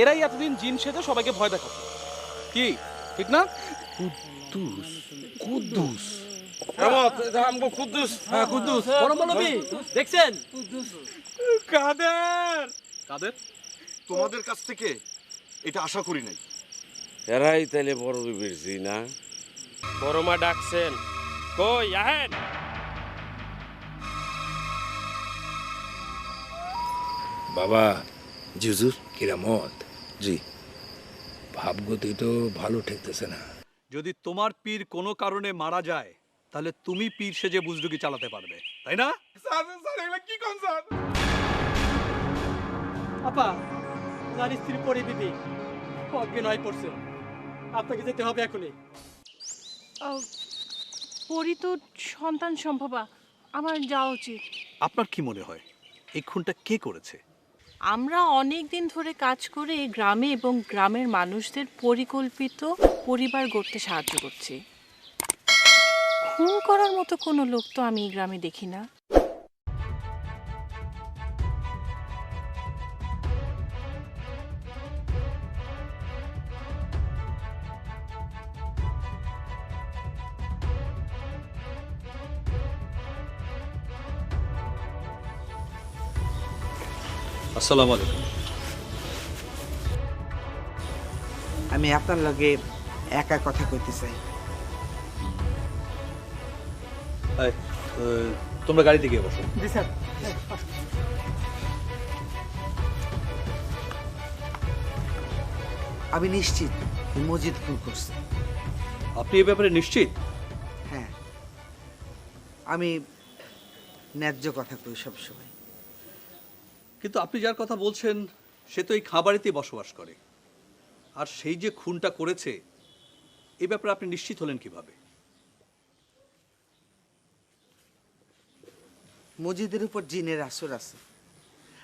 এরাই এতদিন জিন সেজে সবাইকে ভয় দেখাতো। কি ঠিক না? কুদ্দুস কুদ্দুস কুদ্দুস। হ্যাঁ কুদ্দুস বড় মৌলবী দেখছেন? কাদের কাদের তোমাদের কাছ থেকে এটা আশা করি নাই। এরাই তাইলে বড় বিবির জি না? বড়মা ডাকছেন, কই আহেন। বাবা জি হুজুর। কিরামত জি। ভাবগতি তো ভালো ঠেকতেছে না। যদি তোমার পীর কোনো কারণে মারা যায় তাহলে তুমি পীর সেজে বুজরুকি চালাতে পারবে, তাই না? কি কোন স্যার? আপা, যার স্ত্রী পরি দিদি অজ্ঞান হয়ে পড়ছে, আপনাকে যেতে হবে এখনই। পরি তো সন্তান সম্ভবা, আমার যাওয়া উচিত। আপনার কি মনে হয় এই খুনটা কে করেছে? আমরা অনেক দিন ধরে কাজ করে এই গ্রামে এবং গ্রামের মানুষদের পরিকল্পিত পরিবার গড়তে সাহায্য করছি। খুন করার মতো কোনো লোক তো আমি এই গ্রামে দেখি না। আসসালামু আলাইকুম। আমি আপনার লগে একা কথা কইতে চাই। তোমরা গাড়িতে গিয়ে বসো। জি স্যার। আমি নিশ্চিত মজিদ খুন করছে। আপনি এই ব্যাপারে নিশ্চিত? হ্যাঁ, আমি ন্যায্য কথা কই সবসময়। কিন্তু আপনি যার কথা বলছেন সে তো এই খাবারেতেই বসবাস করে, আর সেই যে খুনটা করেছে এই ব্যাপারে আপনি নিশ্চিত হলেন কিভাবে? মজিদের উপর জিনের আসর আছে,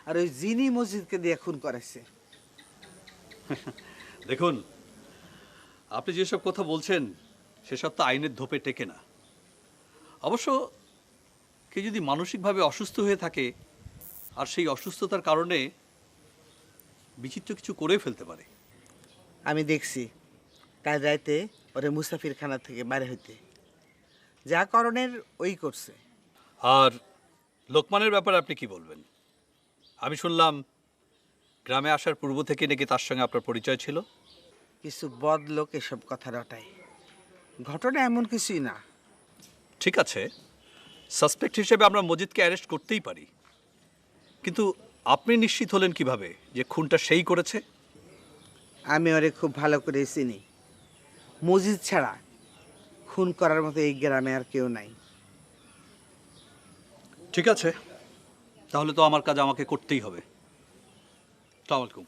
আর ওই জিনই মজিদকে দিয়ে খুন করাইছে। দেখুন, আপনি যেসব কথা বলছেন সেসব তো আইনের ধোপে টেকে না। অবশ্য কেউ যদি মানসিকভাবে অসুস্থ হয়ে থাকে আর সেই অসুস্থতার কারণে বিচিত্র কিছু করে ফেলতে পারে। আমি দেখছি কাল রাইতে ওরে মুসাফিরখানা থেকে বাইরে হইতে, যা করণের ওই করছে। আর লোকমানের ব্যাপারে আপনি কি বলবেন? আমি শুনলাম গ্রামে আসার পূর্ব থেকে নাকি তার সঙ্গে আপনার পরিচয় ছিল। কিছু বদ লোক এসব কথা রটায়, ঘটনা এমন কিছুই না। ঠিক আছে, সাসপেক্ট হিসেবে আমরা মজিদকে অ্যারেস্ট করতেই পারি, কিন্তু আপনি নিশ্চিত হলেন কিভাবে যে খুনটা সেই করেছে? আমি ওরে খুব ভালো করে চিনি। মজিদ ছাড়া খুন করার মতো এই গ্রামে আর কেউ নাই। ঠিক আছে, তাহলে তো আমার কাজ আমাকে করতেই হবে। আসসালামু আলাইকুম।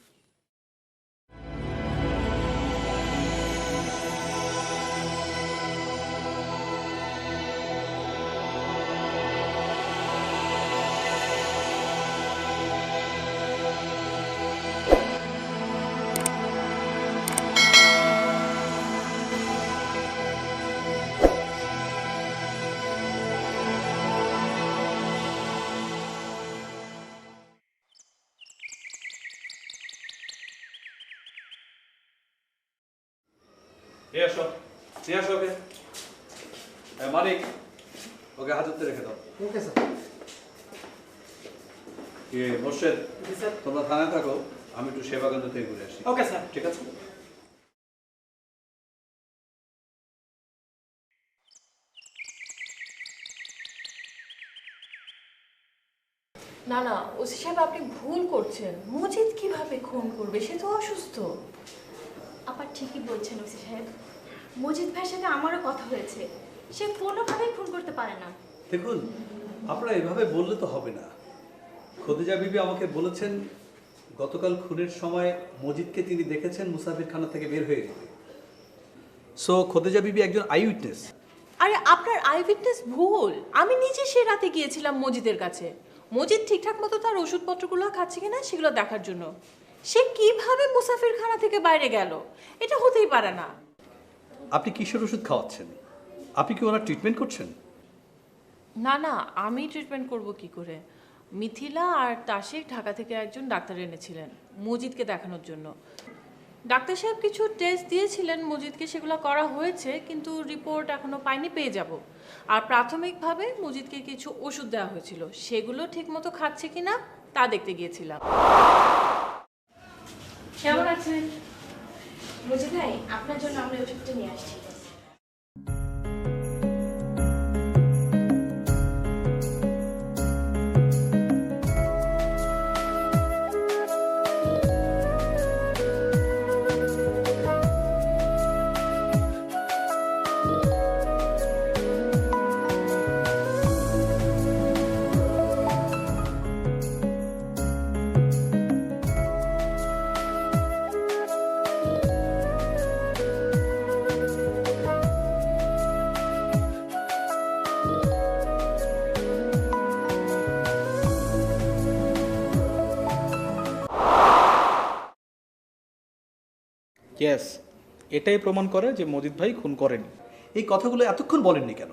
ওকে মানিক, ওকে হাজতে রেখে দাও। Okay sir. মোর্শেদ, জি স্যার। তোমরা থানায় থাকো, আমি একটু সেবাগঞ্জ থেকে ঘুরে আসি। Okay sir. ঠিক আছে? না না ওসি সাহেব, আপনি ভুল করছেন। মজিদ কিভাবে খুন করবে? সে তো অসুস্থ। আপা ঠিকই বলছেন ওসি সাহেব, মজিদ ভাইয়ের সাথে আমারও কথা হয়েছে, সে কোনোভাবেই খুন করতে পারে না। দেখুন, আপনারা এভাবে বললে তো হবে না। খদিজা বিবি আমাকে বলেছেন গতকাল খুনের সময় মজিদকে তিনি দেখেছেন মুসাফিরখানা থেকে বের হয়ে যেতে। সো খদিজা বিবি একজন আই উইটনেস। আরে আপনার আই উইটনেস ভুল। আমি নিজে সে রাতে গিয়েছিলাম মজিদের কাছে। মজিদ ঠিকঠাক মতো তার ওষুধপত্রগুলো খাচ্ছে কিনা সেগুলো দেখার জন্য। সে কিভাবে মুসাফিরখানা থেকে বাইরে গেল এটা হতেই পারে না। আপনি কিসের ওষুধ খাওয়াচ্ছেন? আপনি কি ওনার ট্রিটমেন্ট করছেন? না না, আমি ট্রিটমেন্ট করব কি করে? মিথিলা আর তাসিক ঢাকা থেকে একজন ডাক্তার এনেছিলেন মজিদকে দেখানোর জন্য। ডাক্তার সাহেব কিছু টেস্ট দিয়েছিলেন মজিদকে, সেগুলো করা হয়েছে, কিন্তু রিপোর্ট এখনো পাইনি, পেয়ে যাব। আর প্রাথমিকভাবে মজিদকে কিছু ওষুধ দেওয়া হয়েছিল, সেগুলো ঠিকমতো খাচ্ছে কিনা তা দেখতে গিয়েছিলাম। কেমন আছেন? মজিদ ভাই, আপনার জন্য আমরা এই ওষুধটা নিয়ে আসছি। ইয়েস, এটাই প্রমাণ করে যে মজিদ ভাই খুন করেনি। এই কথাগুলো এতক্ষণ বলেননি কেন?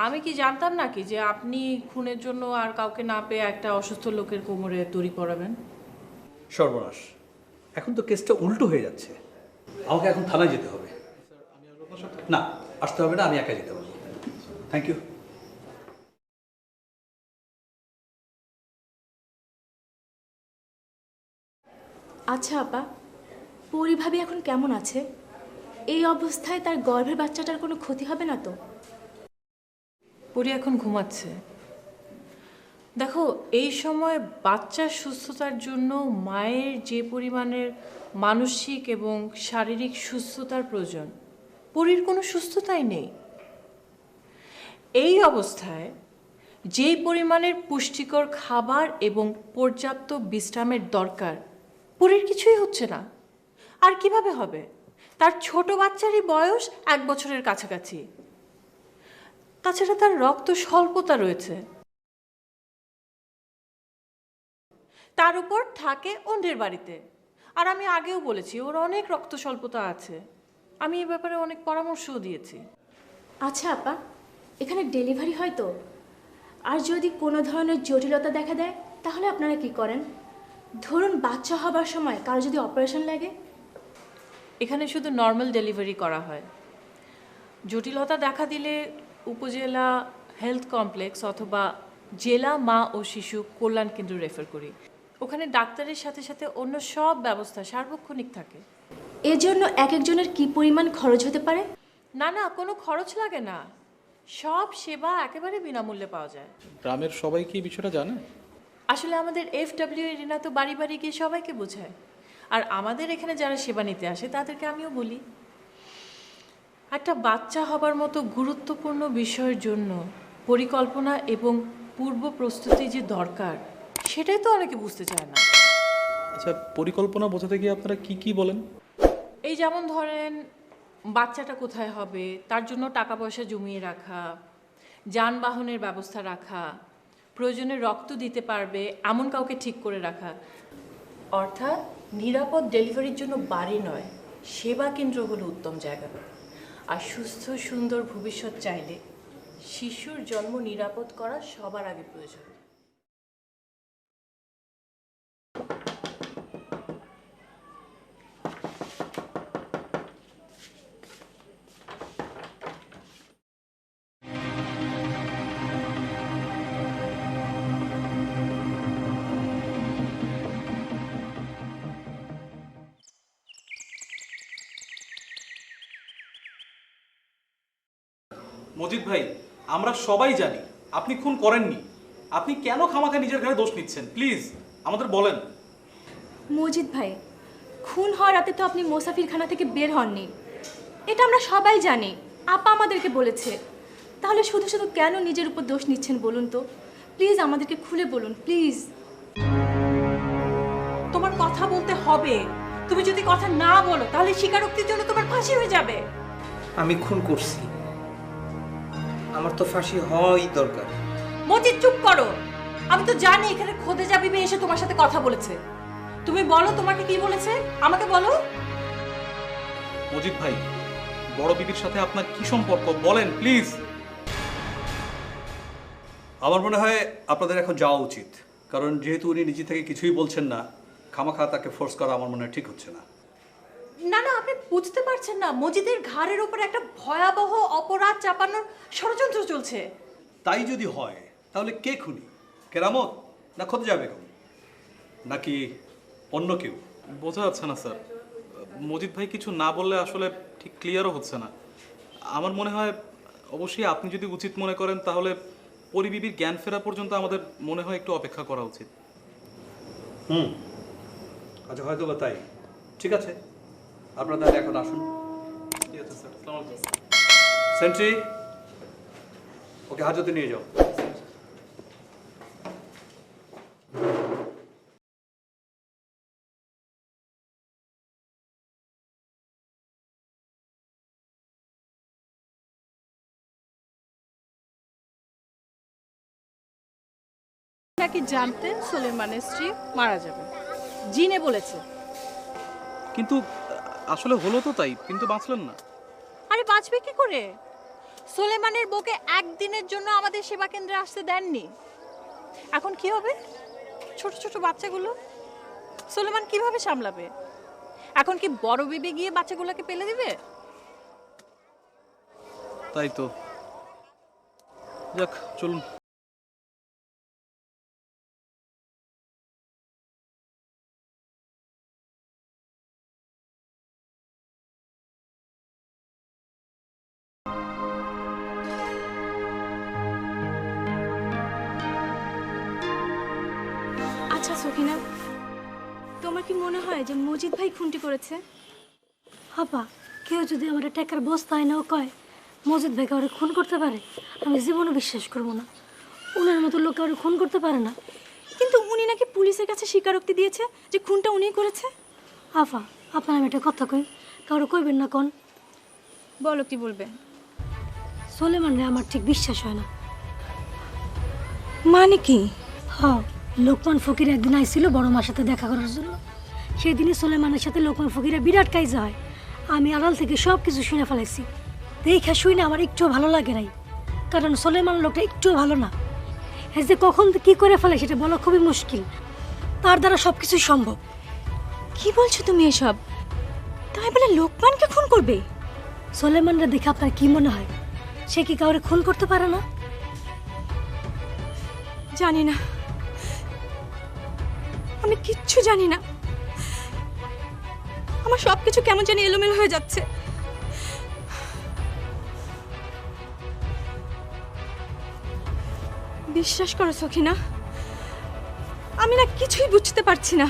আমি কি জানতাম নাকি যে আপনি খুনের জন্য আর কাউকে না পেয়ে একটা অসুস্থ লোকের কোমরে দড়ি পরাবেন? সর্বনাশ, এখন তো কেসটা উল্টো হয়ে যাচ্ছে। আমাকে এখন থানায় যেতে হবে। না, আসতে হবে না, আমি একা যেতে পারবো। Thank you. আচ্ছা আপা, পরিভাবী এখন কেমন আছে? এই অবস্থায় তার গর্ভের বাচ্চাটার কোনো ক্ষতি হবে না তো? পরি এখন ঘুমাচ্ছে। দেখো, এই সময় বাচ্চার সুস্থতার জন্য মায়ের যে পরিমাণের মানসিক এবং শারীরিক সুস্থতার প্রয়োজন, পরির কোনো সুস্থতাই নেই। এই অবস্থায় যেই পরিমাণের পুষ্টিকর খাবার এবং পর্যাপ্ত বিশ্রামের দরকার, পরির কিছুই হচ্ছে না। আর কিভাবে হবে? তার ছোট বাচ্চারই বয়স 1 বছরের কাছাকাছি। তাছাড়া তার রক্ত স্বল্পতা রয়েছে, তার উপর থাকে অন্যের বাড়িতে। আর আমি আগেও বলেছি ওর অনেক রক্ত স্বল্পতা আছে, আমি এ ব্যাপারে অনেক পরামর্শও দিয়েছি। আচ্ছা আপা, এখানে ডেলিভারি হয় তো? আর যদি কোনো ধরনের জটিলতা দেখা দেয় তাহলে আপনারা কি করেন? ধরুন বাচ্চা হবার সময় কারো যদি অপারেশন লাগে? এখানে শুধু নর্মাল ডেলিভারি করা হয়। জটিলতা দেখা দিলে উপজেলা হেলথ কমপ্লেক্স অথবা জেলা মা ও শিশু কল্যাণ কেন্দ্র রেফার করি। ওখানে ডাক্তারের সাথে সাথে অন্য সব ব্যবস্থা সার্বক্ষণিক থাকে। এজন্য এক একজনের কি পরিমাণ খরচ হতে পারে? না না, কোনো খরচ লাগে না, সব সেবা একেবারে বিনামূল্যে পাওয়া যায়। গ্রামের সবাই কি বিষয়টা জানে? আসলে আমাদের FW এরিনা তো বাড়ি বাড়ি গিয়ে সবাইকে বোঝায়। আর আমাদের এখানে যারা সেবা নিতে আসে তাদেরকে আমিও বলি, একটা বাচ্চা হবার মতো গুরুত্বপূর্ণ বিষয়ের জন্য পরিকল্পনা এবং পূর্ব প্রস্তুতি যে দরকার, সেটাই তো অনেকে বুঝতে চায় না। আচ্ছা, পরিকল্পনা বোঝাতে গিয়ে আপনারা কি কি বলেন? এই যেমন ধরেন, বাচ্চাটা কোথায় হবে তার জন্য টাকা পয়সা জমিয়ে রাখা, যানবাহনের ব্যবস্থা রাখা, প্রয়োজনে রক্ত দিতে পারবে এমন কাউকে ঠিক করে রাখা। অর্থাৎ নিরাপদ ডেলিভারির জন্য বাড়ি নয়, সেবা কেন্দ্র হলো উত্তম জায়গা। আর সুস্থ সুন্দর ভবিষ্যৎ চাইলে শিশুর জন্ম নিরাপদ করা সবার আগে প্রয়োজন। মজিদ ভাই, আমরা সবাই জানি আপনি খুন করেননি। আপনি কেন খামাখা নিজের ঘরে দোষ নিচ্ছেন? প্লিজ আমাদের বলেন। মজিদ ভাই, খুন হওয়ার রাতে তো আপনি মোসাফিরখানা থেকে বের হননি, এটা আমরা সবাই জানি, আপা আমাদেরকে বলেছে। তাহলে শুধু শুধু কেন নিজের উপর দোষ নিচ্ছেন বলুন তো? প্লিজ আমাদেরকে খুলে বলুন, প্লিজ। তোমার কথা বলতে হবে। তুমি যদি কথা না বলো তাহলে স্বীকারোক্তির জন্য তোমার ফাঁসি হয়ে যাবে। আমি খুন করছি, আমার তো ফাঁসি হওয়াই দরকার। মজিদ, চুপ করো। আমি তো জানি এখানে খোদেজা বিবি এসে তোমার সাথে কথা বলেছে। তুমি বলো তোমাকে কি বলেছে, আমাকে বলো। মজিদ ভাই, বড় বিবির সাথে আপনার কি সম্পর্ক বলেন প্লিজ। আমার মনে হয় আপনাদের এখন যাওয়া উচিত, কারণ যেহেতু উনি নিজে থেকে কিছুই বলছেন না, খামাখা তাকে ফোর্স করা আমার মনে হয় ঠিক হচ্ছে না। না না, আপনি বুঝতে পারছেন না, মজিদের ঘাড়ের উপর একটা ভয়াবহ অপরাধ চাপানোর ষড়যন্ত্র চলছে। তাই যদি হয় তাহলে কে খুনি? কেরামত না খোদজা বেগম, নাকি অন্য কেউ? বোঝা যাচ্ছে না স্যার। মজিদ ভাই কিছু না বললে আসলে ঠিক ক্লিয়ারও হচ্ছে না। আমার মনে হয় অবশ্যই আপনি যদি উচিত মনে করেন তাহলে পরিবিবির জ্ঞান ফেরা পর্যন্ত আমাদের মনে হয় একটু অপেক্ষা করা উচিত। আচ্ছা, হয়তো বা তাই। ঠিক আছে, আপনারা তাহলে এখন আসুন। ঠিক আছে স্যার, আসসালামু আলাইকুম। সেন্ট্রি, ওকে হাজতে নিয়ে যাও। নাকি জানতেন সুলেমানের স্ত্রী মারা যাবে, জিনে বলেছে। কিন্তু আসলে হলো তো তাই, কিন্তু বাঁচলেন না। আরে বাঁচবে কি করে? সুলেমানের বউকে একদিনের জন্য আমাদের সেবা কেন্দ্রে আসতে দেননি। এখন কি হবে? ছোট ছোট বাচ্চাগুলো সুলেমান কিভাবে সামলাবে? এখন কি বড় বিবি গিয়ে বাচ্চাগুলোকে পেলে দিবে? তাই তো। যাক, চলুন। আচ্ছা সখিনা, তোমার কি মনে হয় যে মজিদ ভাই খুনটি করেছে? আপা, কেউ যদি আমার টাকার বস্তায় নাও কয় মজিদ ভাই কাউরে খুন করতে পারে, আমি জীবনে বিশ্বাস করবো না। ওনার মতো লোক কাউরে খুন করতে পারে না। কিন্তু উনি নাকি পুলিশের কাছে স্বীকারোক্তি দিয়েছে যে খুনটা উনিই করেছে। আপা, আপনার আমি একটা কথা কই, কাউরে কইবেন না কোন? বলো, কি বলবে? সোলেমানরে আমার ঠিক বিশ্বাস হয় না। মানে কি? হ্যাঁ, লোকমান ফকির একদিন আইছিল বড় মার সাথে দেখা করার জন্য। সেই দিনই সোলেমানের সাথে লোকমান ফকিরের বিরাট কাইজা হয়। আমি আড়াল থেকে সব কিছু শুনে ফেলাইছি। দেখা শুনে আমার একটুও ভালো লাগে নাই, কারণ সোলেমান লোকটা একটুও ভালো না। এ যে কখন কি করে ফেলে সেটা বলা খুবই মুশকিল। তার দ্বারা সব কিছুই সম্ভব। কি বলছো তুমি এসব? তাই বলে লোকমানকে খুন করবে? সোলেমানরা দেখে আপনার কি মনে হয়? সে কি কাউরে খুন করতে পারে না? জানি না, আমি কিচ্ছু জানি না। আমার সবকিছু কেমন জানি এলোমেলো হয়ে যাচ্ছে। বিশ্বাস করো সখিনা, আমি না কিছুই বুঝতে পারছি না।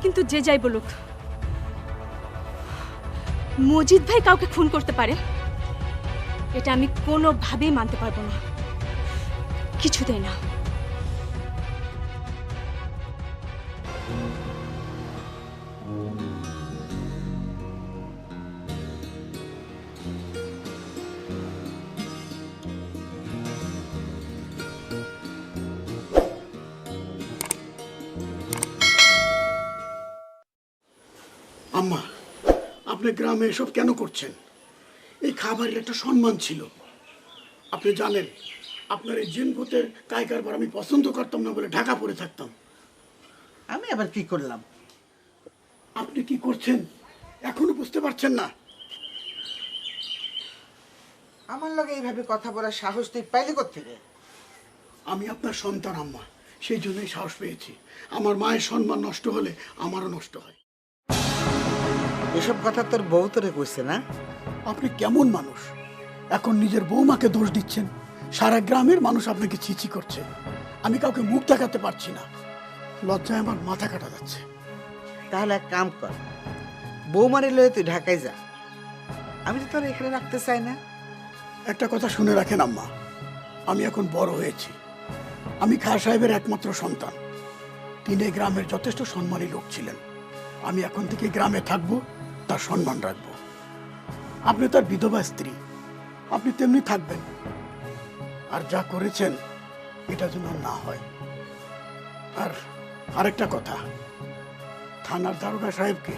কিন্তু যে যাই বলুক, মজিদ ভাই কাউকে খুন করতে পারে এটা আমি কোনোভাবেই মানতে পারবো না, কিছুতেই না। আম্মা, আপনি গ্রামে এসব কেন করছেন? এই খাবারের একটা সম্মান ছিল। আপনি জানেন, আপনার এই জিন ভূতের কায়কারবার আমি পছন্দ করতাম না বলে ঢাকা পড়ে থাকতাম। আমি আবার কি করলাম? আপনি কি করছেন এখনো বুঝতে পারছেন না? আমার লগে এইভাবে কথা বলার সাহস তুই পাইলি কোত্থেকে? আমি আপনার সন্তান আম্মা, সেই জন্যই সাহস পেয়েছি। আমার মায়ের সম্মান নষ্ট হলে আমারও নষ্ট হয়। এসব কথা তোর বউ তোরে কইছে না? আপনি কেমন মানুষ? এখন নিজের বৌমাকে দোষ দিচ্ছেন। সারা গ্রামের মানুষ আপনাকে ছিছি করছে। আমি কাউকে মুখ দেখাতে পারছি না, লজ্জায় আমার মাথা কাটা যাচ্ছে। তাহলে এক কাম কর, বৌমারে লয়ে তুই ঢাকায় যা। আমি তো তোর এখানে রাখতে চাই না। একটা কথা শুনে রাখেন আম্মা, আমি এখন বড় হয়েছি। আমি খাঁ সাহেবের একমাত্র সন্তান। তিনি গ্রামের যথেষ্ট সম্মানী লোক ছিলেন। আমি এখন থেকে গ্রামে থাকবো, তার সম্মান রাখবো। আপনি তার বিধবা স্ত্রী, আপনি তেমনি থাকবেন। আর যা করেছেন এটা যেন না হয়। আর আরেকটা কথা, থানার দারোগা সাহেবকে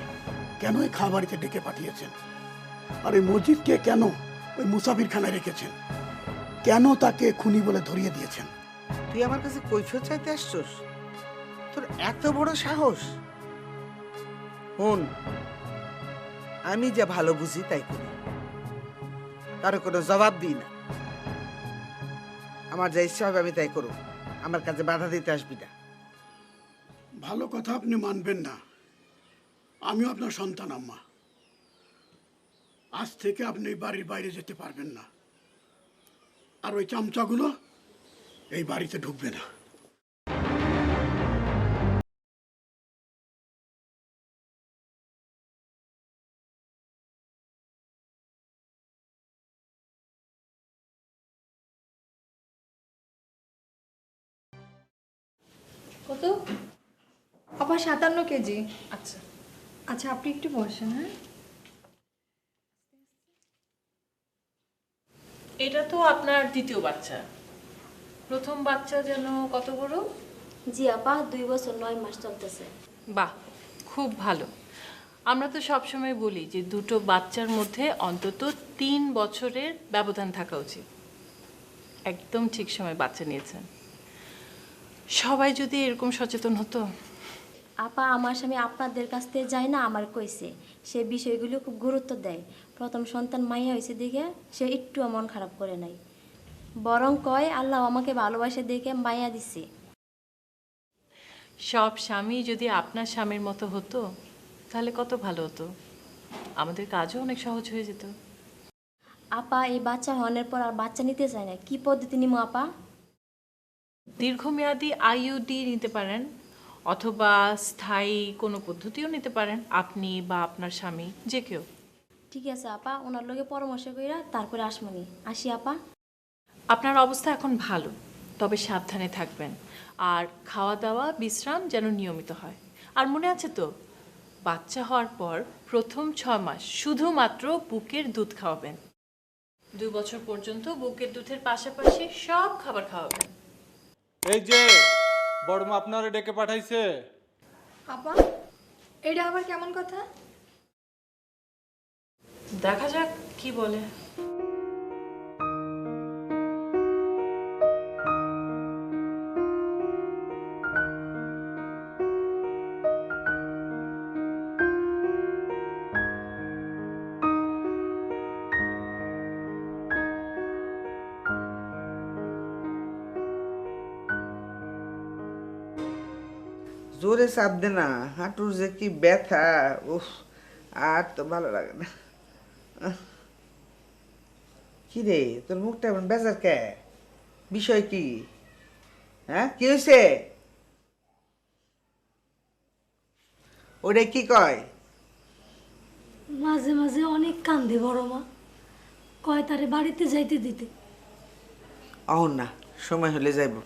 কেন এই খাবারিতে ডেকে পাঠিয়েছেন? আর এই মসজিদকে কেন ওই মুসাফিরখানায় রেখেছেন? কেন তাকে খুনি বলে ধরিয়ে দিয়েছেন? তুই আমার কাছে কৈফিয়ত চাইতে আসছস? তোর এত বড় সাহস? শোন, আমি যা ভালো বুঝি তাই করি, কারো কোনো জবাব দিই না। আমার যা ইচ্ছা হবে আমি তাই করব, আমার কাছে বাধা দিতে আসবি না। ভালো কথা আপনি মানবেন না, আমিও আপনার সন্তান আম্মা। আজ থেকে আপনি এই বাড়ির বাইরে যেতে পারবেন না, আর ওই চামচাগুলো এই বাড়িতে ঢুকবে না। কত? আবার 57 কেজি। আচ্ছা আচ্ছা, আপনি একটু বসেন। হ্যাঁ, এটা তো আপনার দ্বিতীয় বাচ্চা। প্রথম বাচ্চা যেন কত বড়? জি আপা, 2 বছর 9 মাস চলতেছে। বাহ, খুব ভালো। আমরা তো সবসময় বলি যে দুটো বাচ্চার মধ্যে অন্তত 3 বছরের ব্যবধান থাকা উচিত। একদম ঠিক সময় বাচ্চা নিয়েছেন। সবাই যদি এরকম সচেতন হতো। আপা, আমার স্বামী আপনাদের কাছ থেকে যায় না, আমার কইছে সে বিষয়গুলো খুব গুরুত্ব দেয়। প্রথম সন্তান মাইয়া হয়েছে দেখে সে একটু মন খারাপ করে নাই, বরং কয় আল্লাহ আমাকে ভালোবাসে দেখে মাইয়া দিছে। সব স্বামী যদি আপনার স্বামীর মতো হতো তাহলে কত ভালো হতো, আমাদের কাজও অনেক সহজ হয়ে যেত। আপা, এই বাচ্চা হওয়ার পর আর বাচ্চা নিতে চায় না, কি পদ্ধতি নিমো আপা? দীর্ঘমেয়াদী আইইউডি নিতে পারেন, অথবা স্থায়ী কোনো পদ্ধতিও নিতে পারেন, আপনি বা আপনার স্বামী যে কেউ। ঠিক আছে আপা, ওনার লগে পরামর্শ কইরা তারপরে আসমনি। আসি আপা। আপনার অবস্থা এখন ভালো, তবে সাবধানে থাকবেন, আর খাওয়া দাওয়া বিশ্রাম যেন নিয়মিত হয়। আর মনে আছে তো, বাচ্চা হওয়ার পর প্রথম 6 মাস শুধুমাত্র বুকের দুধ খাওয়াবেন। 2 বছর পর্যন্ত বুকের দুধের পাশাপাশি সব খাবার খাওয়াবেন। এই যে বড়মা আপনারে ডেকে পাঠাইছে। আপা, এটা আবার কেমন কথা? দেখা যাক কি বলে। জোরে চাপ দে না, হাঁটুর যে কি ব্যথা, উফ, আর তো ভালো লাগে না। কি রে, তোর মুখটা এমন বেজার কে? বিষয় কি? হ্যাঁ, কি হয়েছে? ওটা কি কয়? মাঝে মাঝে অনেক কান্দে বড় মা, কয় তারে বাড়িতে যাইতে দিতে। অহন না, সময় হলে যাইব।